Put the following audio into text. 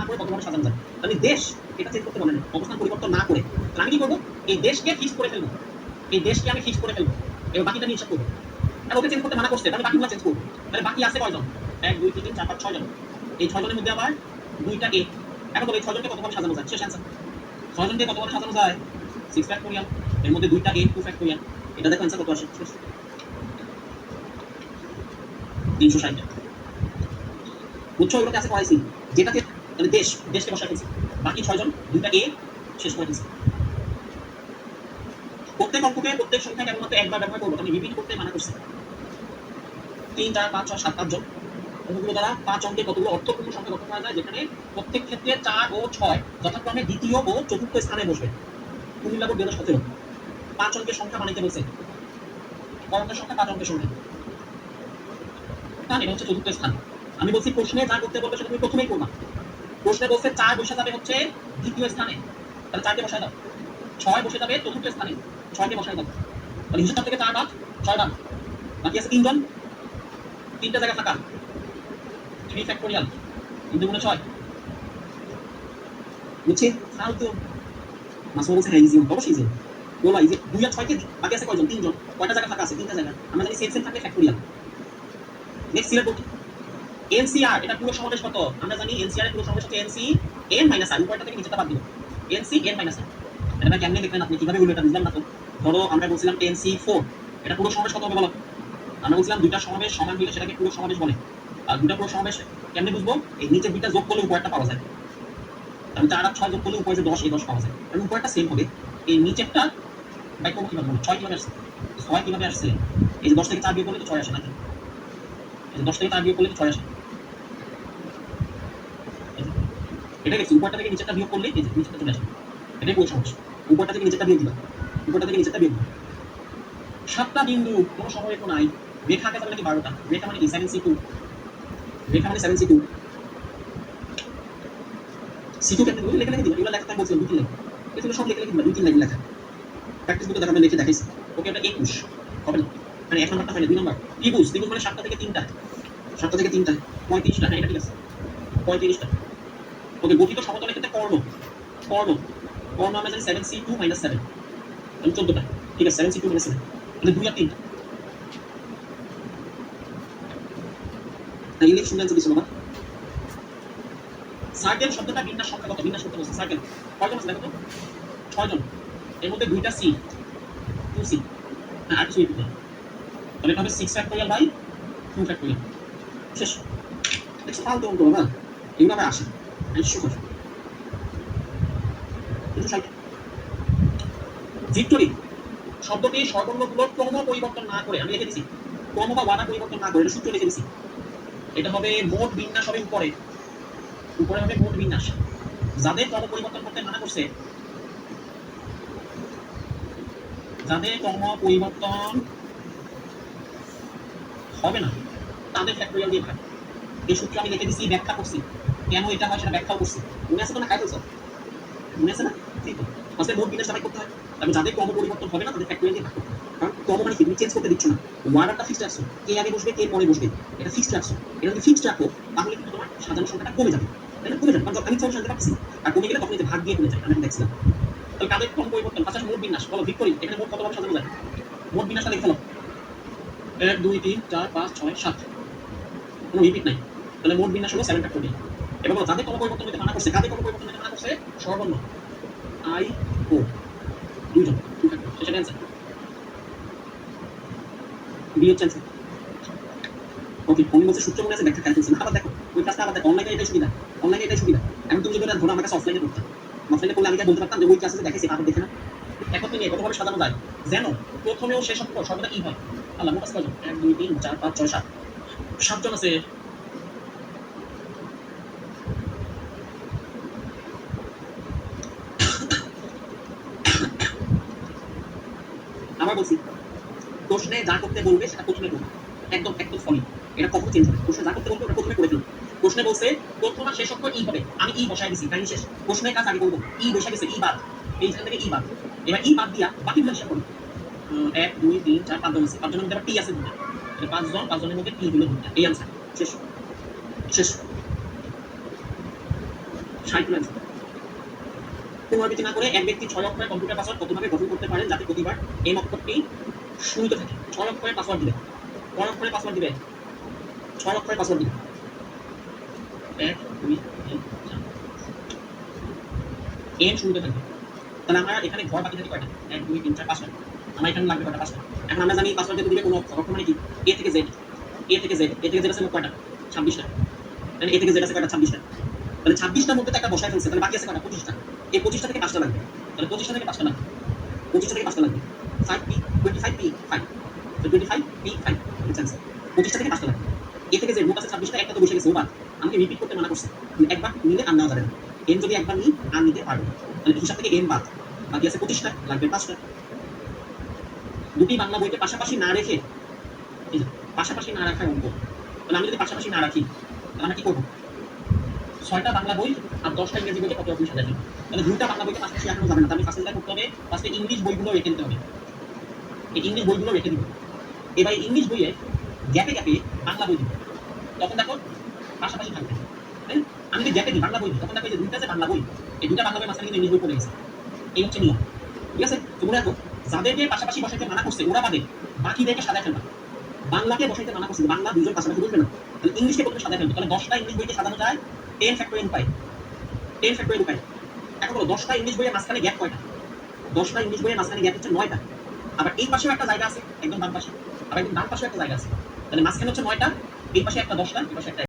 করে কতভাবে সাজানো যায়। আমি দেশ এটা চেঞ্জ করতে বলেন, অবস্থান পরিবর্তন না করে আমি কি করবো, এই দেশকে ফিক্স করে ফেলবো, এই দেশকে আমি ফিক্স করে ফেলবো, এবার বাকিটা নিয়ে হিসাব করবো। আর ওকে চেঞ্জ করতে মানা করছে, আমি বাকিগুলো চেঞ্জ করবো। তাহলে বাকি আছে কয়জন, 1 2 3 4 5 6 জন। এই 6 জনের মধ্যে আবার 2টা এ। এখন বলো এই 6 জনকে কতভাবে সাজানো যায়, শেষ অ্যান্সার। 6 জনকে কতভাবে সাজানো যায়, 6 ফ্যাক্টোরিয়াল, এর মধ্যে 2টা এ 2 ফ্যাক্টোরিয়াল। এটা দেখো অ্যান্সার কত আসে, 360। বুঝছো, এগুলোকে আছে পড়াইছি, যেটাতে মানে দেশকে বসায় ফেলছি, বাকি 6 জন 2টা এ শেষ করে ফেলছি। প্রত্যেক অঙ্ককে প্রত্যেক সংখ্যা কেবলমাত্র একবার ব্যবহার করবো, আমি রিপিট করতে মানা করছি। 3 4 5 6 7 8 জন অঙ্কগুলো দ্বারা 5 অঙ্কে কতগুলো অর্থপূর্ণ সংখ্যা গঠন করা যায়, যেখানে প্রত্যেক ক্ষেত্রে 4 ও 6 যথাক্রমে দ্বিতীয় ও চতুর্থ স্থানে বসবে। কুমিল্লা বোর্ড 2017 5 অঙ্কের সংখ্যা বানাইতে বলছে, কয় অঙ্কের সংখ্যা, 5 অঙ্কের সংখ্যা। এটা হচ্ছে চতুর্থ স্থান। আমি বলছি প্রশ্নে যা করতে বলবে সেটা তুমি প্রথমেই করবা। প্রশ্নে বলছে 4 বসে যাবে হচ্ছে দ্বিতীয় স্থানে, তাহলে 4কে বসায় দাও। 6 বসে যাবে চতুর্থ স্থানে, 6কে বসায় দাও। তাহলে হিসাব থেকে 4 বাদ 6 বাদ, বাকি আছে 3 জন, 3টা জায়গা ফাঁকা। 3 ফ্যাক্টোরিয়াল 3 গুণে 6, বুঝছি। ফালতু মাসুম বলছে হ্যাঁ ইজি, অবশ্যই ইজি। বলো ইজি, 2 আর 6 কে বাকি আছে কয়জন, 3 জন, কয়টা জায়গা ফাঁকা আছে, 3টা জায়গা। আমরা জানি সেম সেম থাকলে ফ্যাক্টোরিয়াল। নেক্সট সিলেক্ট করতে এনসিআর, এটা পুরো সমাবেশ কত, আমরা জানি এনসিআর এর পুরো সমাবেশ হচ্ছে এনসি এন মাইনাস আর, উপরটা থেকে নিচেটা বাদ দিব, এনসি এন মাইনাস আর। এটা কেমনে দেখলেন আপনি, কিভাবে বলবো এটা বুঝলাম না তো। ধরো আমরা বলছিলাম এনসি 4, এটা পুরো সমাবেশ কত হবে বলো। আমরা বলছিলাম দুইটা সমাবেশ সমান হলে সেটাকে পুরো সমাবেশ বলে। আর দুইটা পুরো সমাবেশ কেমনে বুঝবো, এই নিচের দুইটা যোগ করলে উপরটা পাওয়া যায়। আমি 4 আর 6 যোগ করলে উপরে যে 10, এই 10 পাওয়া যায়, কারণ উপরটা সেম হবে। এই নিচেরটা বাই করবো কিভাবে, 6 কিভাবে আসছে, 6 কিভাবে আসছে, এই যে 10 থেকে 4 বিয়োগ করলে তো 6 আসে নাকি, এই যে 10 থেকে 4 বিয়োগ করলে তো 6 আসে। এটা গেছে, উপরটা থেকে নিচেরটা বিয়োগ করলে এই যে নিচেরটা চলে আসে, এটাই পুরো সমাবেশ। উপরটা থেকে নিচেরটা বিয়োগ দিবা, উপরটা থেকে নিচেরটা বিয়োগ দিবা। 7টা বিন্দু, কোনো সময় তো নাই। রেখা আঁকা যাবে নাকি 12টা, রেখা মানে কি 7c2, রেখা মানে 7c2। c2 কেমনে তুমি লেখা দিবা, এগুলো লেখা আমি বলছিলাম 2-3 লাইন, এগুলো সব লেখা দিবা 2-3 লাইন লেখা। প্র্যাকটিস বুকে দেখাবেন, লিখে দেখাইছি। ওকে, এটা 21 হবে না, মানে 1 নাম্বারটা হয় না, 2 নাম্বার। ত্রিভুজ, ত্রিভুজ মানে 7টা থেকে 3টা, 7টা থেকে 3টা 35টা, হ্যাঁ এটা ঠিক আছে 35টা। ওকে, গঠিত সমতলের ক্ষেত্রে কর্ণ, কর্ণ কর্ণ আমরা জানি 7c2 - 7, মানে 14টা, ঠিক আছে 7c2 - 7, মানে 2 আর 3টা। না ইংলিশ শুনলেন কিছু বাবা। সার্কেল শব্দটা বিন্যাস সংখ্যা কত, বিন্যাস করতে বলছে। সার্কেল কয়জন আছে দেখো তো, 6 জন, এর মধ্যে 2টা সি, 2c, হ্যাঁ আর 2 দিতে, তাহলে এটা হবে 6 ফ্যাক্টোরিয়াল বাই 2 ফ্যাক্টোরিয়াল, শেষ। দেখছো ফালতু অঙ্ক বাবা, এগুলো আবার আসে সুখর। ভিক্টোরি শব্দটি স্বরবর্ণগুলোর ক্রম পরিবর্তন না করে, আমি লিখে দিচ্ছি ক্রম বা ওয়ানা পরিবর্তন না করে, এটা সূত্র লিখে দিচ্ছি। এটা হবে মোট বিন্যাস, হবে উপরে, উপরে হবে মোট বিন্যাস। যাদের ক্রম পরিবর্তন করতে মানা করছে, যাদের ক্রম পরিবর্তন হবে না তাদের ফ্যাক্টোরিয়াল দিয়ে ভাগ। এই সূত্র আমি লিখে দিচ্ছি, ব্যাখ্যা করছি কেন এটা হয়, সেটা ব্যাখ্যাও করছি। মনে আছে তো না, খাই ফেলছো, মনে আছে না? ঠিক তো, আসলে মোট বিন্যাস সবাই করতে হয়। তবে যাদের ক্রম পরিবর্তন হবে না তাদের ফ্যাক্টোরিয়াল দিয়ে ভাগ করতে হয়, কারণ ক্রম মানে কি, তুমি চেঞ্জ করতে দিচ্ছ না, ওয়ার্ডটা ফিক্সড রাখছো, কে আগে বসবে কে পরে বসবে, এটা ফিক্সড রাখছো। এটা যদি ফিক্সড রাখো তাহলে কিন্তু তোমার সাজানোর সংখ্যাটা কমে যাবে, তাই না? কমে যাবে, কারণ আমি সব সাজাতে পারছি, আর কমে গেলে তখন এই যে ভাগ দিয়ে কমে যায়, আমি দেখছিলাম। তাহলে কাদের ক্রম পরিবর্তন, পাশাপাশি মোট বিন্যাস, বলো ভিক্টোরি এখানে মোট কতভাবে সাজানো যায়, মোট বিন্যাসটা লিখে ফেলো, 1 2 3 4 5 6 7, কোনো রিপিট নাই। তাহলে মোট বিন্যাস হলো 7 ফ্যাক্টোরিয়াল। এবার বলো যাদের ক্রম পরিবর্তন হতে মানা করছে, কাদের ক্রম পরিবর্তন হতে মানা করছে, স্বরবর্ণ আই ও, 2 জন, 2 ফ্যাক্টোরিয়াল, শেষের অ্যান্সার বি হচ্ছে অ্যান্সার। ওকে, আমি বলছি সূত্র মনে আছে, ব্যাখ্যা খাই ফেলছি না, আবার দেখো ওই কাজটা আবার দেখো, অনলাইনে এটাই সুবিধা, অনলাইনে এটাই সুবিধা। এখন তুমি যদি ধরো আমার কাছে অফলাইনে করতে, অফলাইনে করলে আমি বলতে পারতাম যে ওই ক্লাসে দেখেছি, আবার দেখে না। এখন তুমি কতভাবে সাজানো যায়, যেন প্রথমেও শেষ অক্ষর সর্বদা ই হয়। আল্লাহ মোট আছে কয়জন, 1 2 3 4 5 6 7, 7 জন আছে। আবার বলছি, প্রশ্নে যা করতে বলবে সেটা প্রথমে করবে, একদম একদম সলিড, এটা কখনো চেঞ্জ হবে। প্রশ্নে যা করতে বলবে ওটা প্রথমে করে ফেলবে। প্রশ্নে বলছে প্রথম আর শেষ অক্ষর ই হবে, আমি ই বসাই দিছি, কাহিনী শেষ। প্রশ্নের কাজ আগে করবো, ই বসে গেছে, ই বাদ, এইখান থেকে ই বাদ। এবার ই বাদ দিয়া বাকিগুলো হিসাব করবো, 1 2 3 4 5 জন আছে, 5 জনের মধ্যে আবার টি আছে 2টা, 5 জন, 5 জনের মধ্যে টি হলো 2টা, এই আনসার, শেষ শেষ 60 হলো answer। পুনরাবৃত্তি না করে এক ব্যক্তি 6 অক্ষরের কম্পিউটার পাসওয়ার্ড কতভাবে গঠন করতে পারেন যাতে প্রতিবার এই অক্ষরটি শুরুতে থাকে? 6 অক্ষরের পাসওয়ার্ড দিবে, 6 অক্ষরের পাসওয়ার্ড দিবে, 6 অক্ষরের পাসওয়ার্ড দিবে। 1 2 3 4 এন শুরুতে থাকবে। তাহলে আমরা এখানে ঘর বাকি থাকে কয়টা? 1 2 3 4 5টা। আমার এখানে লাগবে কয়টা? 5টা। এখন আমরা জানি পাসওয়ার্ড দিতে দিবে কোন অক্ষর, অক্ষর মানে কি? এ থেকে জেড, এ থেকে জেড, এ থেকে জেড আছে মোট কয়টা? 26টা। তাহলে এ থেকে জেড আছে কয়টা? 26টা। তাহলে 26টার মধ্যে তো একটা বসায় ফেলছে, তাহলে বাকি আছে কয়টা? 25টা। এই 25টা থেকে 5টা লাগবে। তাহলে 25টা থেকে 5টা লাগবে, 25টা থেকে 5টা লাগবে। 5p 25p 5, তো 25p 5 এটা आंसर। 25টা থেকে 5টা লাগবে। এ থেকে জেড মোট আছে 26টা, একটা তো বসে গেছে। ওবার আমাকে রিপিট করতে মানা করছে, একবার নিলে আর নেওয়া যাবে না। এন যদি একবার নিই আর নিতে পারবো না, তাহলে হিসাব থেকে এন বাদ, বাকি আছে 25টা, লাগবে 5টা। দুটি বাংলা বইকে পাশাপাশি না রেখে, এই যে পাশাপাশি না রাখার অঙ্ক, তাহলে আমি যদি পাশাপাশি না রাখি তাহলে আমরা কি করবো? 6টা বাংলা বই আর 10টা ইংরেজি বইকে কত রকম সাজাই দিব? তাহলে 2টা বাংলা বইকে পাশাপাশি রাখানো যাবে না, তাহলে ফার্স্টে যেটা করতে হবে, ফার্স্টে ইংলিশ বইগুলো রেখে দিতে হবে। এই ইংলিশ বইগুলো রেখে দিব। এবার ইংলিশ বইয়ে গ্যাপে গ্যাপে বাংলা বই দিব, তখন দেখো পাশাপাশি থাকবে। তাই আমি যদি গ্যাপে দিই বাংলা বই দিই, তখন দেখো এই যে 2টা যে বাংলা বই, এই 2টা বাংলা বই মাঝখানে কিন্তু ইংলিশ বই পড়ে গেছে। এই হচ্ছে নিয়ম, ঠিক আছে? তো মনে রাখো, যাদেরকে পাশাপাশি বসাইতে মানা করছে ওরা বাদে বাকিদেরকে সাজায় ফেলবা। বাংলাকে বসাইতে মানা করছে, বাংলা দুইজন পাশাপাশি বসবে না, তাহলে ইংলিশকে প্রথমে সাজায় ফেলবে। তাহলে 10টা ইংলিশ বইকে সাজানো যায় 10 ফ্যাক্টরিয়াল উপায়, 10 ফ্যাক্টরিয়াল উপায়। এখন বলো 10টা ইংলিশ বইয়ের মাঝখানে গ্যাপ কয়টা? 10টা ইংলিশ বইয়ের মাঝখানে গ্যাপ হচ্ছে 9টা। আবার এই পাশেও একটা জায়গা আছে একদম বাম পাশে, আবার একদম ডান পাশেও একটা জায়গা আছে, তাহলে মাঝখানে হচ্ছে 9টা, এই পাশে একটা 10টা, এই পাশে একটা